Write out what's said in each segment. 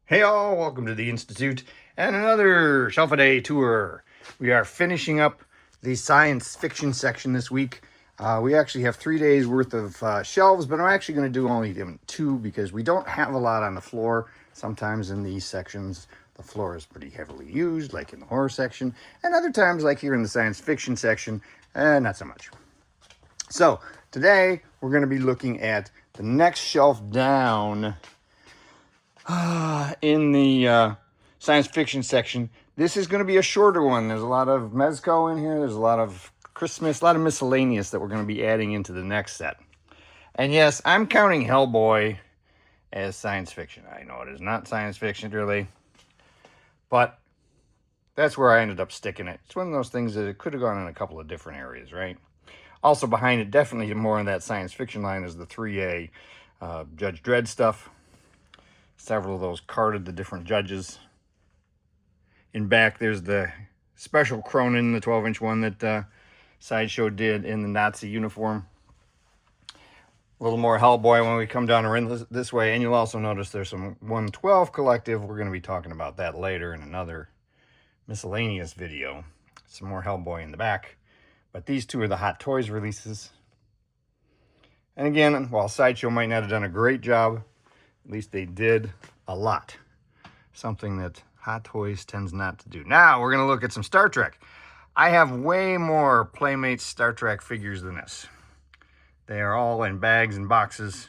Hey all, welcome to the Institute and another Shelf a Day tour. We are finishing up the science fiction section this week. We actually have 3 days worth of shelves, but I'm actually going to do only 2 because we don't have a lot on the floor. Sometimes in these sections, the floor is pretty heavily used, like in the horror section, and other times, like here in the science fiction section, not so much. So today, we're going to be looking at the next shelf down in the science fiction section. This is going to be a shorter one. There's a lot of Mezco in here. There's a lot of Christmas, a lot of miscellaneous that we're going to be adding into the next set. And yes, I'm counting Hellboy as science fiction. I know it is not science fiction, really. But that's where I ended up sticking it. It's one of those things that it could have gone in a couple of different areas, right? Also behind it, definitely more in that science fiction line, is the 3A Judge Dredd stuff. Several of those carded the different judges. In back, there's the special Cronin, the 12-inch one that Sideshow did in the Nazi uniform. A little more Hellboy when we come down around this way. And you'll also notice there's some 112 collective. We're going to be talking about that later in another miscellaneous video. Some more Hellboy in the back. But these two are the Hot Toys releases. And again, while Sideshow might not have done a great job, at least they did a lot. Something that Hot Toys tends not to do. Now, we're going to look at some Star Trek. I have way more Playmates Star Trek figures than this. They are all in bags and boxes.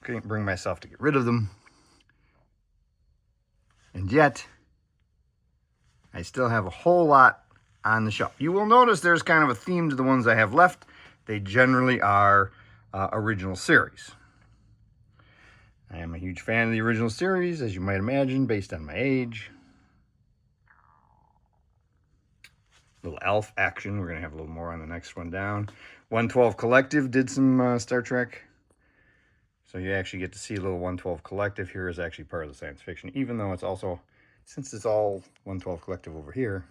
Couldn't bring myself to get rid of them. And yet, I still have a whole lot on the shelf. You will notice there's kind of a theme to the ones I have left. They generally are original series. I am a huge fan of the original series, as you might imagine, based on my age. Little elf action. We're going to have a little more on the next one down. 112 Collective did some Star Trek. So you actually get to see a little 112 Collective here is actually part of the science fiction, even though it's also, since it's all 112 Collective over here,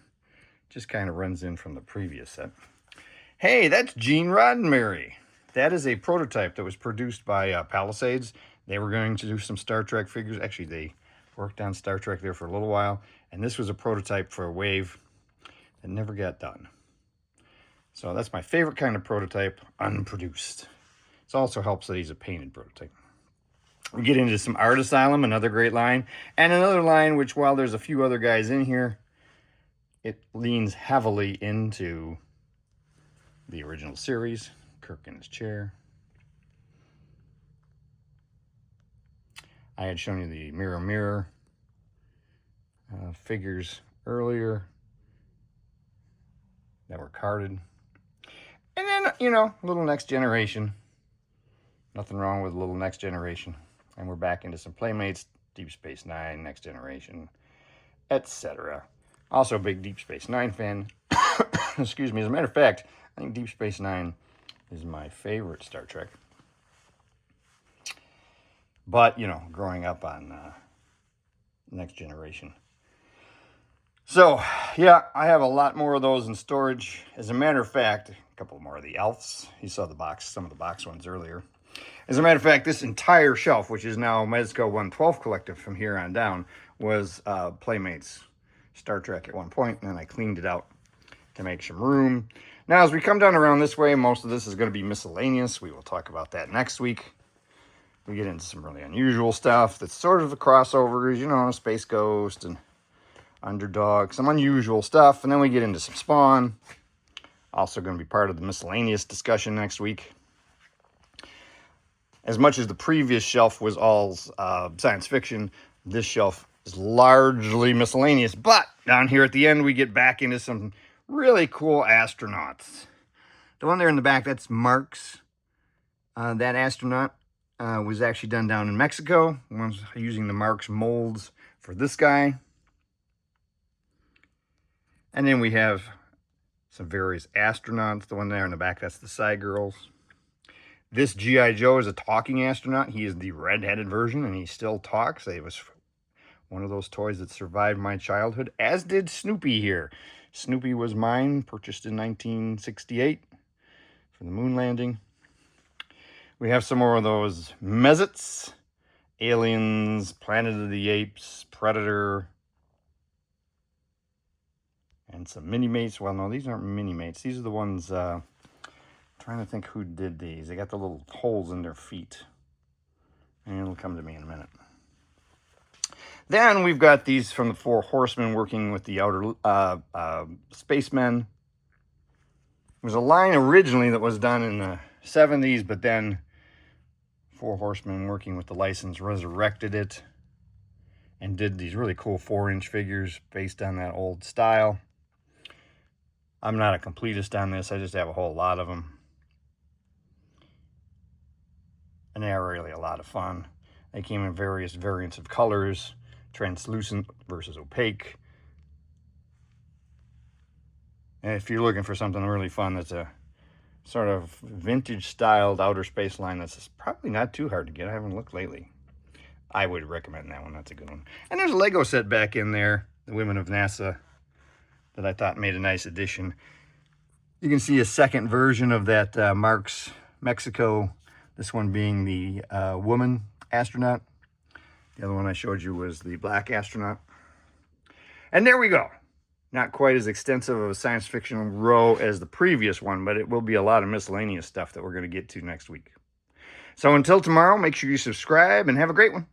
just kind of runs in from the previous set. Hey, that's Gene Roddenberry. That is a prototype that was produced by Palisades. They were going to do some Star Trek figures. Actually, they worked on Star Trek there for a little while. And this was a prototype for a Wave that never got done. So that's my favorite kind of prototype, unproduced. It also helps that he's a painted prototype. We get into some Art Asylum, another great line. And another line which, while there's a few other guys in here, it leans heavily into the original series. Kirk in his chair. I had shown you the Mirror Mirror figures earlier that were carded. And then, you know, a little Next Generation. Nothing wrong with a little Next Generation. And we're back into some Playmates, Deep Space Nine, Next Generation, etc. Also a big Deep Space Nine fan. Excuse me. As a matter of fact, I think Deep Space Nine is my favorite Star Trek. But, you know, growing up on Next Generation. So, yeah, I have a lot more of those in storage. As a matter of fact, a couple more of the Elves. You saw the box, some of the box ones earlier. As a matter of fact, this entire shelf, which is now Mezco 112 Collective from here on down, was Playmates Star Trek at one point, and then I cleaned it out to make some room. Now, as we come down around this way, most of this is going to be miscellaneous. We will talk about that next week. We get into some really unusual stuff that's sort of the crossovers, you know, Space Ghost and Underdog, some unusual stuff. And then we get into some Spawn. Also going to be part of the miscellaneous discussion next week. As much as the previous shelf was all science fiction, this shelf is largely miscellaneous. But down here at the end, we get back into some really cool astronauts. The one there in the back, that's Marx. That astronaut was actually done down in Mexico. One's using the Marx molds for this guy. And then we have some various astronauts. The one there in the back, that's the Psy Girls. This G.I. Joe is a talking astronaut. He is the red-headed version, and he still talks. It was one of those toys that survived my childhood, as did Snoopy here. Snoopy was mine, purchased in 1968 for the moon landing. We have some more of those Mezits Aliens, Planet of the Apes, Predator, and some mini-mates. Well, no, these aren't mini-mates. These are the ones, trying to think who did these. They got the little holes in their feet. And it'll come to me in a minute. Then we've got these from the Four Horsemen working with the outer spacemen. There was a line originally that was done in the 70s, but then Four Horsemen working with the license resurrected it and did these really cool 4-inch figures based on that old style. I'm not a completist on this. I just have a whole lot of them. And they are really a lot of fun. They came in various variants of colors, translucent versus opaque. And if you're looking for something really fun that's a sort of vintage styled outer space line, that's probably not too hard to get. I haven't looked lately. I would recommend that one. That's a good one. And there's a Lego set back in there, the Women of NASA, that I thought made a nice addition. You can see a second version of that Marx Mexico, this one being the woman astronaut. The other one I showed you was the black astronaut. And there we go. Not quite as extensive of a science fiction row as the previous one, but it will be a lot of miscellaneous stuff that we're going to get to next week. So until tomorrow, make sure you subscribe and have a great one.